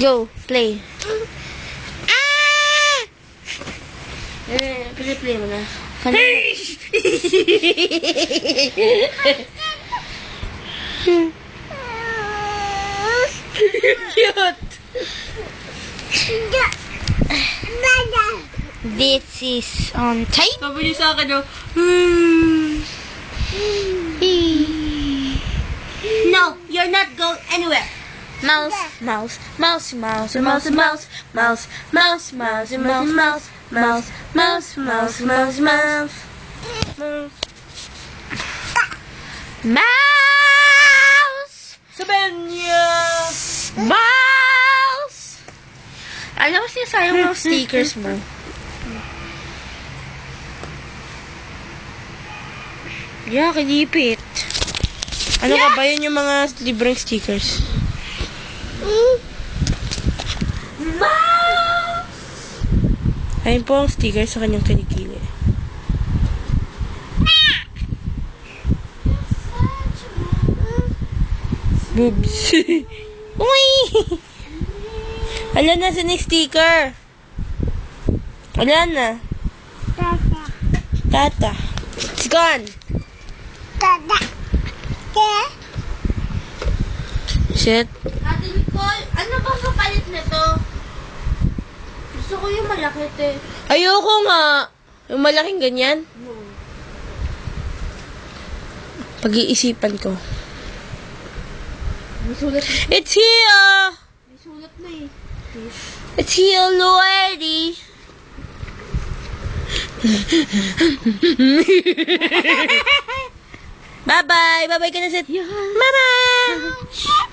Go, play. Play mo na. Cute. This is on tape. Sabi niyo sa akin, no? No, you're not going anywhere. Mouse, mouse, mouse, mouse, mouse, mouse, mouse, mouse, mouse, mouse, mouse, mouse, mouse, mouse, mouse, mouse. Mouse! Sabihin niya! Mouse! Alam mo siya sayang mga stickers mo. Yeah, kinipit. Ano ka ba yun yung mga libreng stickers? Ayun po ang sticker sa kanyang kilikili. Boobs. Uy! Ala na sa next sticker. Wala na. Tata. It's gone. Shit. Ate Nicole, ano ba kapalit nito? Gusto ko yung malaki, te. Ayoko nga. Yung malaking ganyan. Pag-iisipan ko. May sulat, It's here! may sulat na eh. It's here, lady! Bye-bye! Bye-bye ka na, Seth! Bye-bye!